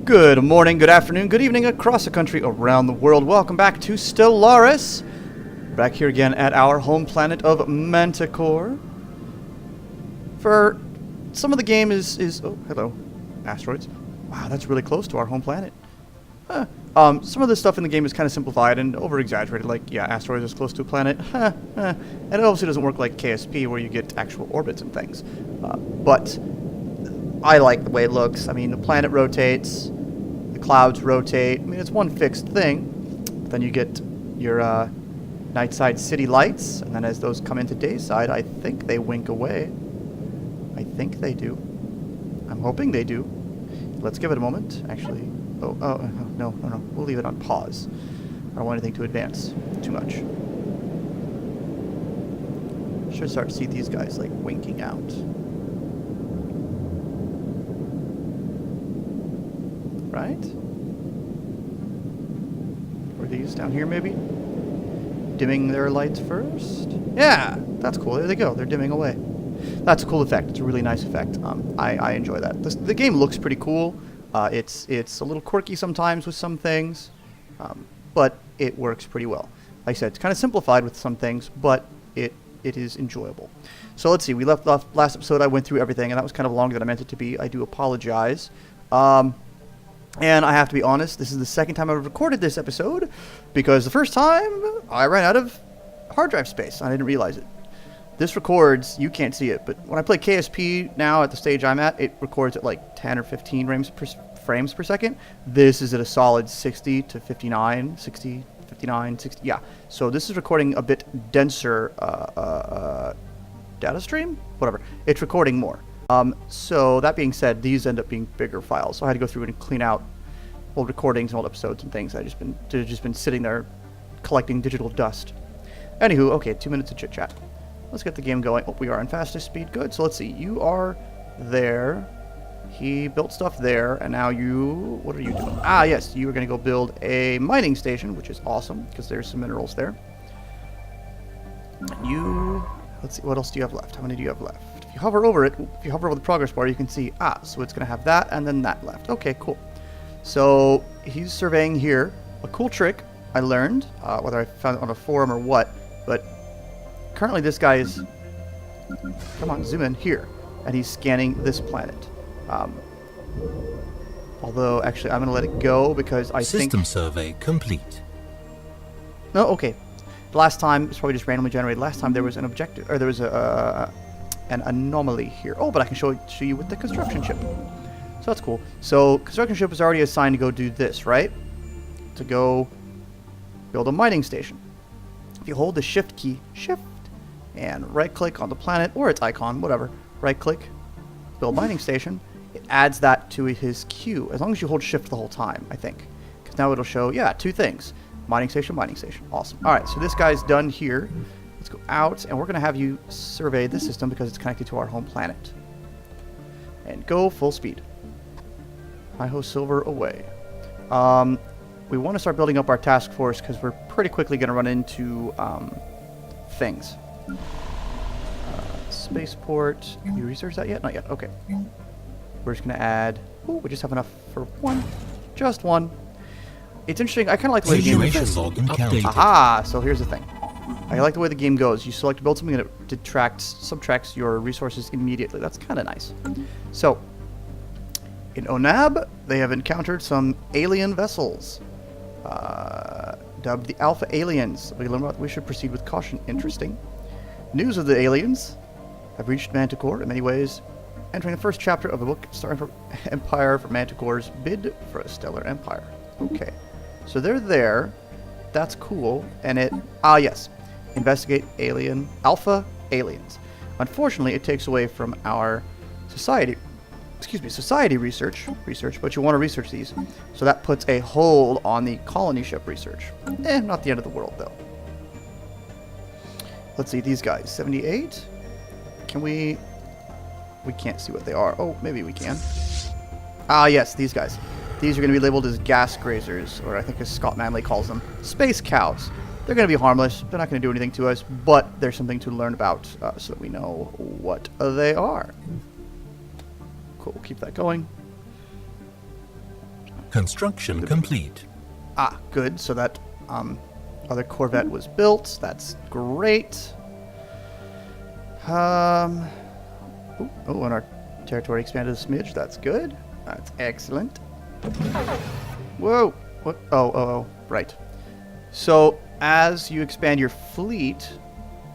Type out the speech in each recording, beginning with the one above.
Good morning, good afternoon, good evening across the country, around the world. Welcome back to Stellaris. Back here again at our home planet of Manticore. For some of the game is oh, hello, asteroids. Wow, that's really close to our home planet. Huh. Some of the stuff in the game is kind of simplified and over-exaggerated, like, yeah, asteroids is close to a planet. And it obviously doesn't work like KSP, where you get actual orbits and things. But I like the way it looks. I mean, the planet rotates, the clouds rotate. I mean, it's one fixed thing. But then you get your night side city lights, and then as those come into day side, I think they wink away. I think they do. I'm hoping they do. Let's give it a moment, actually. Oh, no. We'll leave it on pause. I don't want anything to advance too much. Should start to see these guys, like, winking out. Right? Or these down here, maybe? Dimming their lights first? Yeah! That's cool. There they go. They're dimming away. That's a cool effect. It's a really nice effect. I enjoy that. The game looks pretty cool. It's a little quirky sometimes with some things, but it works pretty well. Like I said, it's kind of simplified with some things, but it is enjoyable. So let's see. We left off last episode. I went through everything, and that was kind of longer than I meant it to be. I do apologize. And I have to be honest, this is the second time I've recorded this episode, because the first time I ran out of hard drive space. I didn't realize it. This records, you can't see it, but when I play KSP now at the stage I'm at, it records at like 10 or 15 frames per second. This is at a solid 60 to 59, 60, 59, 60, yeah. So this is recording a bit denser data stream? Whatever. It's recording more. So that being said, these end up being bigger files. So I had to go through and clean out old recordings and old episodes and things. They've just been sitting there collecting digital dust. Anywho, okay, 2 minutes of chit chat. Let's get the game going. Oh, we are on fastest speed. Good. So let's see. You are there. He built stuff there, and now you... What are you doing? Ah, yes. You are going to go build a mining station, which is awesome, because there's some minerals there. You... Let's see. What else do you have left? How many do you have left? If you hover over it, if you hover over the progress bar, you can see... Ah, so it's going to have that, and then that left. Okay, cool. So he's surveying here. A cool trick I learned, whether I found it on a forum or what, but... Currently, this guy is... Come on, zoom in here. And he's scanning this planet. Although, actually, I'm going to let it go because I think... System survey complete. No, okay. The last time, it's probably just randomly generated. Last time there was an objective... Or there was an anomaly here. Oh, but I can show you with the construction ship. So that's cool. So, construction ship is already assigned to go do this, right? To go build a mining station. If you hold the shift key, shift, and right-click on the planet, or its icon, whatever. Right-click, build mining station. It adds that to his queue, as long as you hold shift the whole time, I think. Because now it'll show, yeah, two things. Mining station, mining station. Awesome. Alright, so this guy's done here. Let's go out, and we're going to have you survey the system because it's connected to our home planet. And go full speed. Hi-ho, silver, away. We want to start building up our task force because we're pretty quickly going to run into things. Spaceport. Have you researched that yet? Not yet. Okay. We're just going to add... Ooh, we just have enough for one. Just one. It's interesting. I kind of like the way the game goes. Aha! So here's the thing. I like the way the game goes. You select to build something and it subtracts your resources immediately. That's kind of nice. So, in Onab, they have encountered some alien vessels. Dubbed the Alpha Aliens. We should proceed with caution. Interesting. News of the aliens have reached Manticore in many ways, entering the first chapter of the book starting for Empire for Manticore's bid for a stellar empire. Okay. So they're there. That's cool. And it... Ah, yes. Investigate Alpha Aliens. Unfortunately, it takes away from our society research, but you want to research these. So that puts a hold on the colony ship research. Not the end of the world, though. Let's see, these guys. 78? Can we... We can't see what they are. Oh, maybe we can. Ah, yes, these guys. These are going to be labeled as gas grazers, or I think as Scott Manley calls them, space cows. They're going to be harmless. They're not going to do anything to us, but there's something to learn about so that we know what they are. Cool, we'll keep that going. Construction complete. Ah, good. So that other Corvette was built. That's great. Oh, and our territory expanded a smidge. That's good. That's excellent. Whoa. What? Oh. Right. So as you expand your fleet,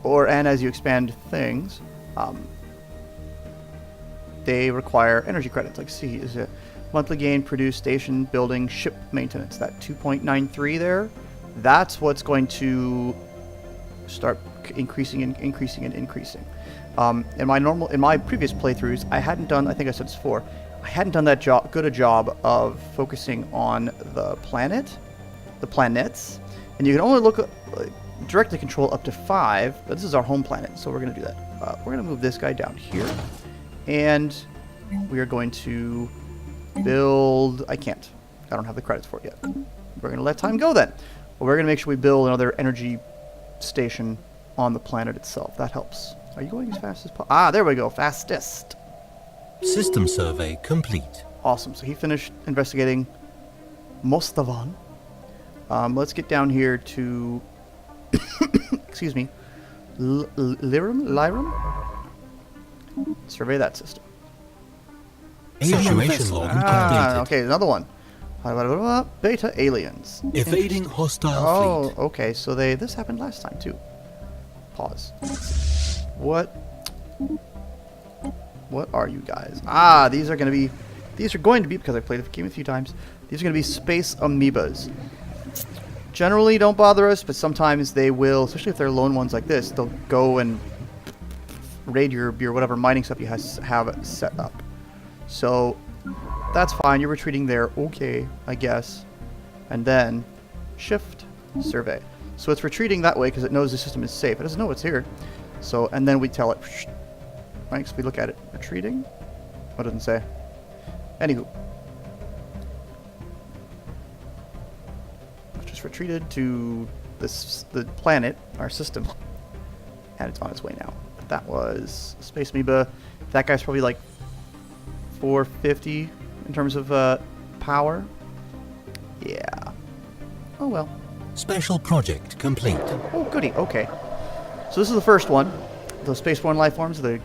and as you expand things, they require energy credits. Like, see, is it monthly gain, produce, station, building, ship maintenance? That 2.93 there, that's what's going to start increasing. In my previous playthroughs, I hadn't done, I think I said this before, I hadn't done that good a job of focusing on the planets, and you can only look directly control up to 5, but this is our home planet, so we're going to do that. We're going to move this guy down here, and we are going to build, I don't have the credits for it yet. We're going to let time go then. Well, we're going to make sure we build another energy station on the planet itself. That helps. Are you going as fast as possible? Ah, there we go. Fastest. System survey complete. Awesome. So he finished investigating Mostavan. Let's get down here to excuse me, Lyrum? Survey that system. Situation log completed. Okay, another one. Beta aliens. Evading hostile fleet. Oh, okay. So this happened last time too. Pause. What are you guys? Ah, these are going to be, because I played the game a few times, these are going to be space amoebas. Generally don't bother us, but sometimes they will, especially if they're lone ones like this, they'll go and raid your whatever mining stuff you have set up. So that's fine, you're retreating there, okay, I guess. And then shift, survey. So it's retreating that way because it knows the system is safe. It doesn't know it's here. So, and then we tell it, right, so we look at it, retreating? What doesn't say? Anywho. Just retreated to the planet, our system, and it's on its way now. But that was Space Amoeba. That guy's probably like 450 in terms of power. Yeah. Oh well. Special project complete. Oh goody, okay. So this is the first one. The spaceborne life forms, the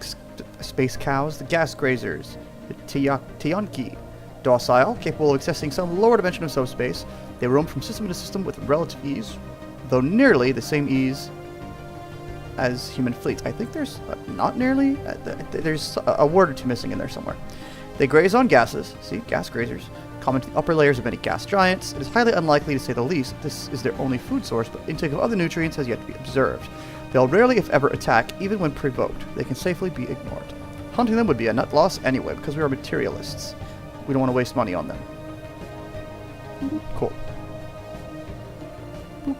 space cows, the gas grazers, the Tionki. Docile, capable of accessing some lower dimension of subspace. They roam from system to system with relative ease, though nearly the same ease as human fleets. I think there's not nearly. There's a word or two missing in there somewhere. They graze on gases. See, gas grazers. Common to the upper layers of many gas giants. It is highly unlikely, to say the least, this is their only food source, but intake of other nutrients has yet to be observed. They'll rarely, if ever, attack, even when provoked. They can safely be ignored. Hunting them would be a nut loss anyway, because we are materialists. We don't want to waste money on them. Cool. Boop.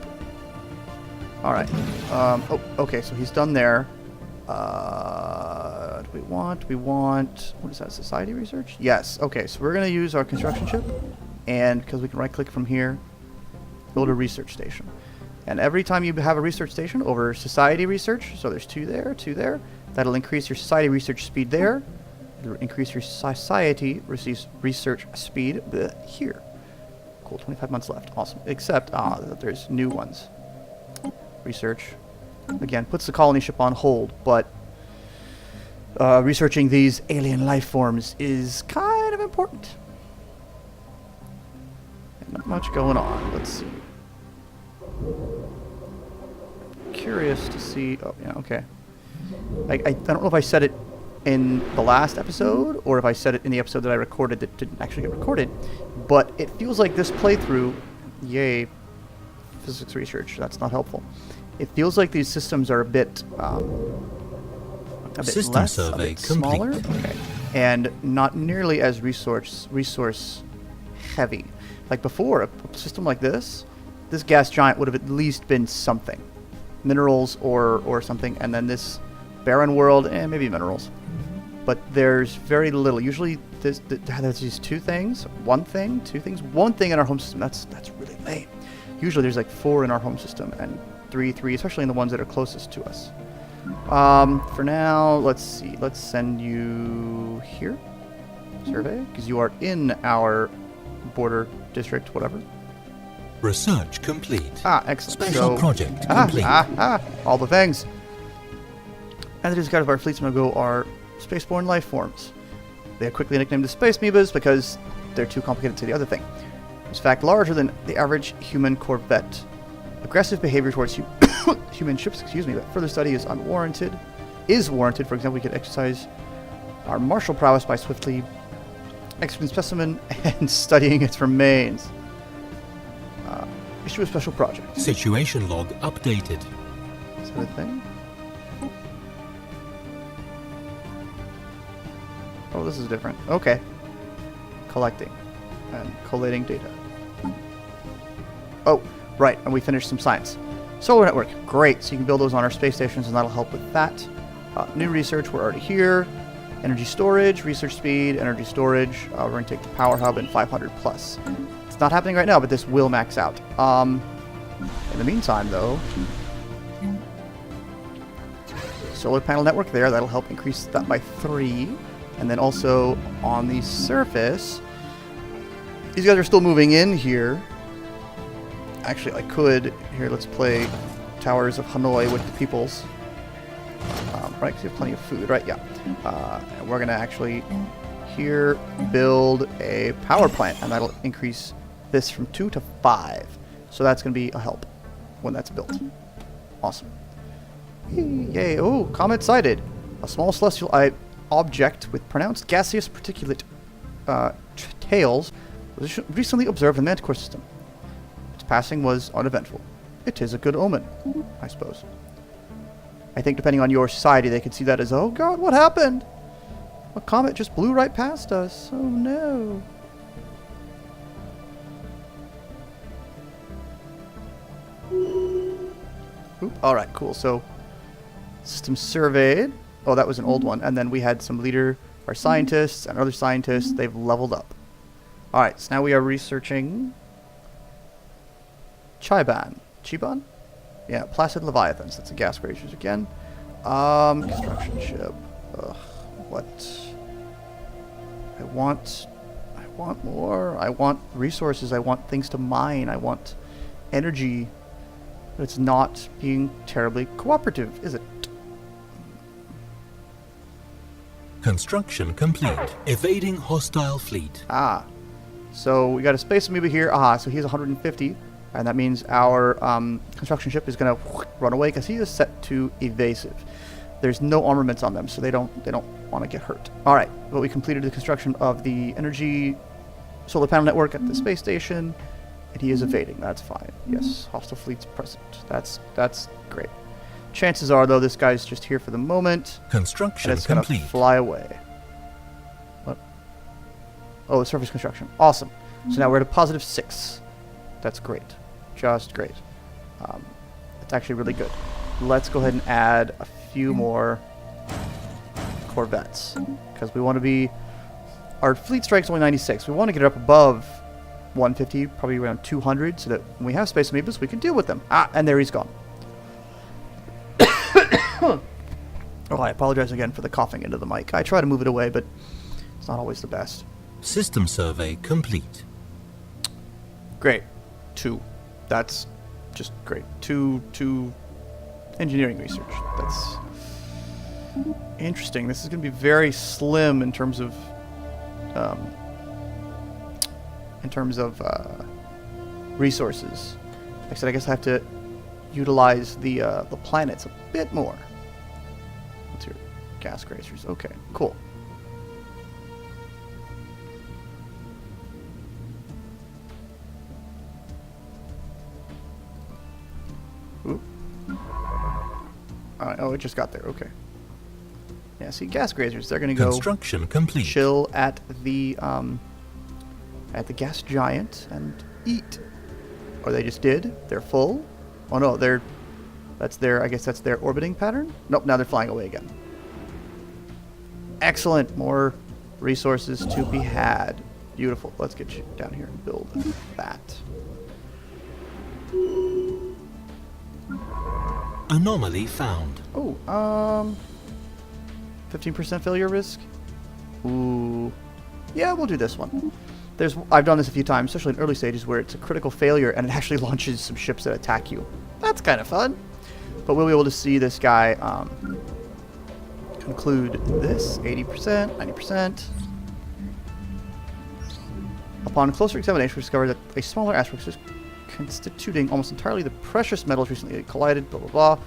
Alright. Oh, okay, so he's done there. Do we want... What is that, society research? Yes, okay, so we're going to use our construction ship, and because we can right-click from here, build a research station. And every time you have a research station over society research, so there's two there, that'll increase your society research speed there. Increase your society research speed here. Cool, 25 months left. Awesome. Except, there's new ones. Research. Again, puts the colony ship on hold, but researching these alien life forms is kind of important. And not much going on. Let's see. Curious to see... Oh, yeah, okay. I don't know if I said it in the last episode, or if I said it in the episode that I recorded that didn't actually get recorded, but it feels like this playthrough, yay, physics research, that's not helpful. It feels like these systems are a bit System less, survey a bit smaller, okay, and not nearly as resource heavy. Like before, a system like this gas giant would have at least been something, minerals or something, and then this barren world, maybe minerals. But there's very little. Usually there's these two things, one thing, two things, one thing in our home system. That's really lame. Usually there's like 4 in our home system and 3, especially in the ones that are closest to us. For now, let's see. Let's send you here. Survey, because you are in our border district, whatever. Research complete. Ah, excellent. Special project complete. All the things. And the discard of our fleet's going to go are spaceborne life forms. They are quickly nicknamed the Space Amoebas because they're too complicated to the other thing. In fact, larger than the average human corvette. Aggressive behavior towards human ships, but further study is unwarranted. Is warranted. For example, we could exercise our martial prowess by swiftly executing specimen and studying its remains. Issue a special project. Situation log updated. Is that a thing? Oh, this is different. Okay. Collecting and collating data. Oh, right, and we finished some science. Solar network, great. So you can build those on our space stations, and that'll help with that. New research, we're already here. Energy storage, research speed, energy storage. We're going to take the power hub and 500 plus. It's not happening right now, but this will max out. In the meantime, though, solar panel network there. That'll help increase that by 3. And then also on the surface, these guys are still moving in here. Actually, I could. Here, let's play Towers of Hanoi with the peoples. Right, because you have plenty of food, right? Yeah. And we're going to actually here build a power plant, and that'll increase this from 2 to 5. So that's going to be a help when that's built. Awesome. Yay. Oh, comet sighted. A small celestial object with pronounced gaseous particulate tails was recently observed in the Manticore system. Its passing was uneventful. It is a good omen, I suppose. I think depending on your society, they could see that as, oh god, what happened? A comet just blew right past us. Oh no. Oop. Alright, cool. So, system surveyed. Oh, that was an old one. And then we had some our scientists and other scientists. They've leveled up. Alright, so now we are researching Chiban. Chiban? Yeah, Placid Leviathans. That's a gas grazers again. Construction ship. Ugh, what? I want more. I want resources. I want things to mine. I want energy. But it's not being terribly cooperative, is it? Construction complete. Evading hostile fleet. Ah. So we got a space amoeba here. Aha, so he's 150. And that means our construction ship is going to run away because he is set to evasive. There's no armaments on them, so they don't want to get hurt. All right, but we completed the construction of the energy solar panel network at the space station, and he is evading. That's fine. Yes, hostile fleet's present. That's great. Chances are, though, this guy's just here for the moment. Construction and it's going to fly away. What? Oh, the surface construction. Awesome. So now we're at a positive 6. That's great. Just great. It's actually really good. Let's go ahead and add a few more corvettes. Because we want to be... Our fleet strike's only 96. We want to get it up above 150, probably around 200, so that when we have space amoebas, we can deal with them. Ah, and there he's gone. Oh, I apologize again for the coughing into the mic. I try to move it away, but it's not always the best. System survey complete. Great. 2. That's just great. 2 engineering research. That's interesting. This is going to be very slim in terms of resources. Like I said, I guess I have to utilize the planets a bit more. What's here? Gas grazers. Okay, cool. Oop. Alright, oh, it just got there. Okay. Yeah, see, gas grazers, they're going to go Construction complete. chill at the gas giant and eat. Or they just did. They're full. Oh no, I guess that's their orbiting pattern? Nope, now they're flying away again. Excellent. More resources to be had. Beautiful. Let's get you down here and build that. Anomaly found. Oh, 15% failure risk. Ooh. Yeah, we'll do this one. I've done this a few times, especially in early stages, where it's a critical failure and it actually launches some ships that attack you. That's kind of fun. But we'll be able to see this guy conclude this 80%, 90%. Upon closer examination, we discovered that a smaller asteroid constituting almost entirely the precious metals recently collided, blah, blah, blah.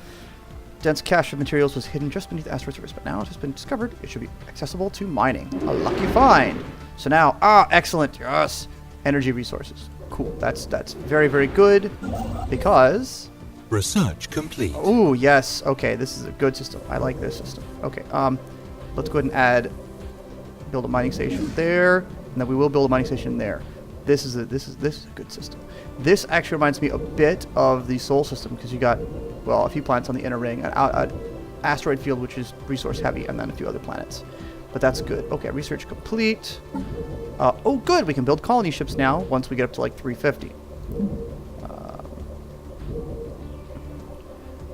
Dense cache of materials was hidden just beneath the asteroid surface, but now it has been discovered. It should be accessible to mining. A lucky find. So now, excellent, yes. Energy resources. Cool. That's very, very good because... Research complete. Oh, yes. Okay, this is a good system. I like this system. Okay, let's go ahead and build a mining station there, and then we will build a mining station there. This is a good system. This actually reminds me a bit of the Sol system because you got, well, a few planets on the inner ring, an asteroid field which is resource heavy, and then a few other planets. But that's good. Okay, research complete. Oh, good. We can build colony ships now once we get up to like 350.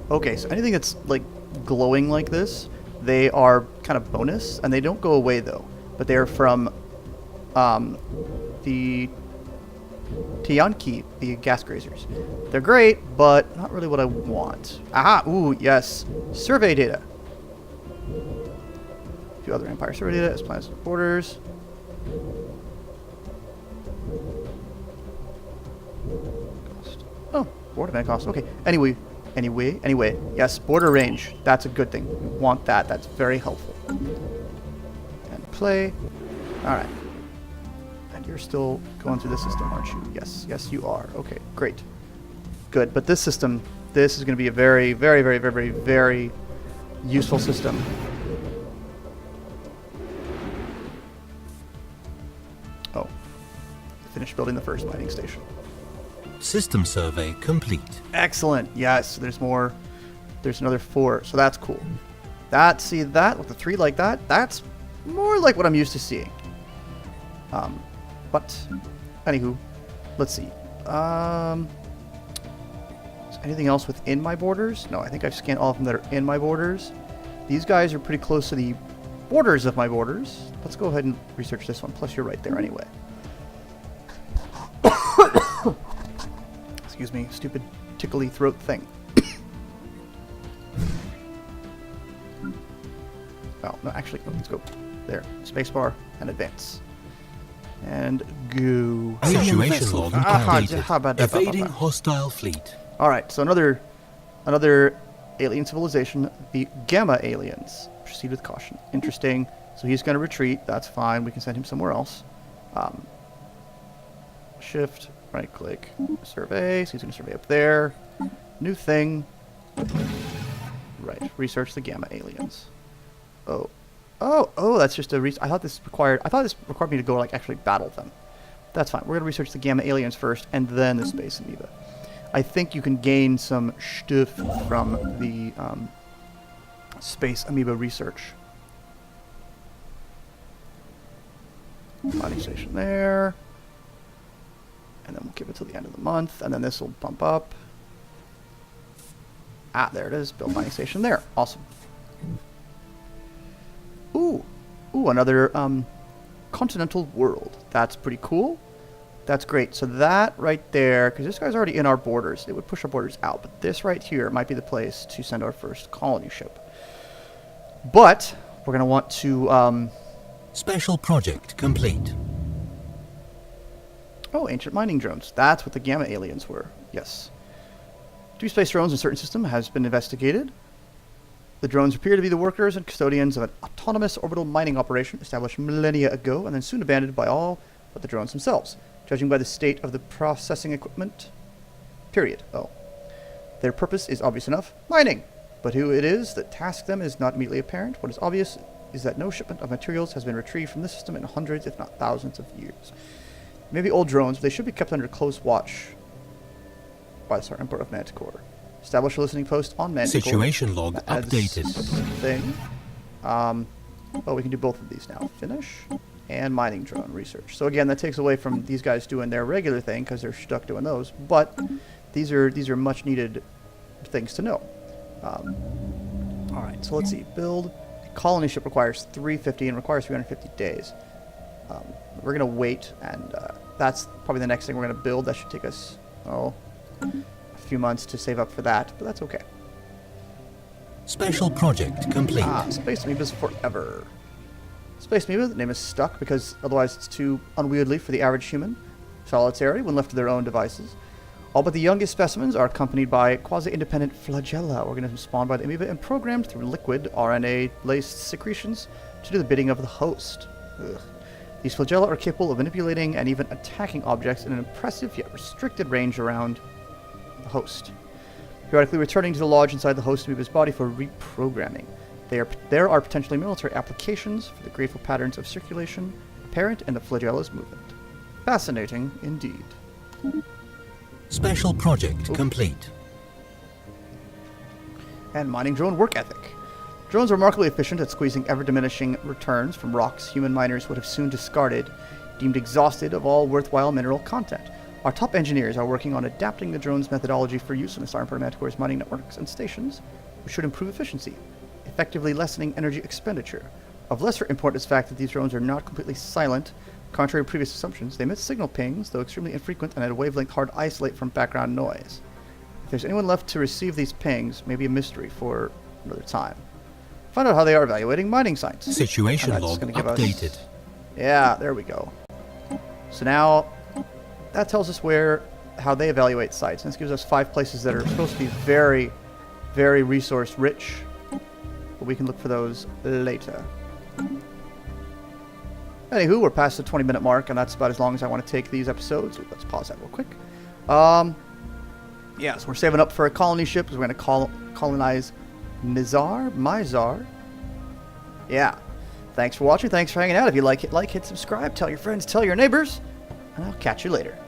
Okay, so anything that's like glowing like this, they are kind of bonus, and they don't go away though. But they're from the Tianqi, the gas grazers. They're great, but not really what I want. Aha! Ooh, yes. Survey data. A few other Empire survey data as planets and borders. Cost. Oh, border man cost. Okay. Anyway. Yes, border range. That's a good thing. We want that. That's very helpful. And play. All right. You're still going through the system, aren't you? Yes. Yes, you are. Okay, great. Good. But this system, this is going to be a very, very, very, very, very, very useful system. Oh. Finished building the first mining station. System survey complete. Excellent. Yes, there's more. There's another 4, so that's cool. See that with the 3 like that? That's more like what I'm used to seeing. But anywho, let's see. Is anything else within my borders? No, I think I've scanned all of them that are in my borders. These guys are pretty close to the borders of my borders. Let's go ahead and research this one. Plus, you're right there anyway. Excuse me, stupid tickly throat thing. Oh, no, actually, let's go there. Spacebar and advance. And go. Situation log updated. Evading hostile fleet. Alright, so another alien civilization, the Gamma aliens. Proceed with caution. Interesting. So he's going to retreat. That's fine. We can send him somewhere else. Shift, right click, survey. So he's going to survey up there. New thing. Right. Research the Gamma aliens. Oh, that's just a I thought this required me to go like actually battle them. That's fine. We're going to research the Gamma aliens first and then the space amoeba. I think you can gain some stuff from the space amoeba research. Mining station there. And then we'll give it till the end of the month, and then this will bump up. Ah, there it is. Build mining station there. Awesome. Ooh, another continental world. That's pretty cool. That's great. So that right there, because this guy's already in our borders, it would push our borders out. But this right here might be the place to send our first colony ship. But we're going to want to... Special project complete. Oh, ancient mining drones. That's what the Gamma aliens were. Yes. Deep space drones in a certain system has been investigated. The drones appear to be the workers and custodians of an autonomous orbital mining operation established millennia ago and then soon abandoned by all but the drones themselves, judging by the state of the processing equipment. Period. Oh. Their purpose is obvious enough. Mining! But who it is that tasked them is not immediately apparent. What is obvious is that no shipment of materials has been retrieved from this system in hundreds, if not thousands, of years. Maybe old drones, but they should be kept under close watch by the Emperor of Manticore. Establish a listening post on Manticore. Situation log updated. Thing. Oh, we can do both of these now. Finish. And mining drone research. So again, that takes away from these guys doing their regular thing because they're stuck doing those. But these are much needed things to know. All right, so let's see. Build a colony ship requires 350 and requires 350 days. We're going to wait, and that's probably the next thing we're going to build. That should take us, a few months to save up for that, but that's okay. Special project complete. Space amoebas forever. Space amoeba, the name is stuck because otherwise it's too unwieldy for the average human. Solitary when left to their own devices. All but the youngest specimens are accompanied by quasi-independent flagella, organisms spawned by the amoeba and programmed through liquid RNA-laced secretions to do the bidding of the host. Ugh. These flagella are capable of manipulating and even attacking objects in an impressive yet restricted range around the host, periodically returning to the lodge inside the host amoeba's body for reprogramming. There are potentially military applications for the grateful patterns of circulation apparent in the flagella's movement. Fascinating indeed. Special project complete. And mining drone work ethic. Drones are remarkably efficient at squeezing ever-diminishing returns from rocks human miners would have soon discarded, deemed exhausted of all worthwhile mineral content. Our top engineers are working on adapting the drone's methodology for use in the Starn Manticore's mining networks and stations, which should improve efficiency, effectively lessening energy expenditure. Of lesser importance is the fact that these drones are not completely silent. Contrary to previous assumptions, they emit signal pings, though extremely infrequent and at a wavelength hard to isolate from background noise. If there's anyone left to receive these pings, maybe a mystery for another time. Find out how they are evaluating mining sites. Situation log updated. Yeah, there we go. So now that tells us how they evaluate sites. And this gives us 5 places that are supposed to be very, very resource rich. But we can look for those later. Anywho, we're past the 20-minute mark, and that's about as long as I want to take these episodes. Let's pause that real quick. Yeah, so we're saving up for a colony ship, because we're going to colonize Mizar. Yeah. Thanks for watching. Thanks for hanging out. If you like, hit subscribe. Tell your friends. Tell your neighbors. And I'll catch you later.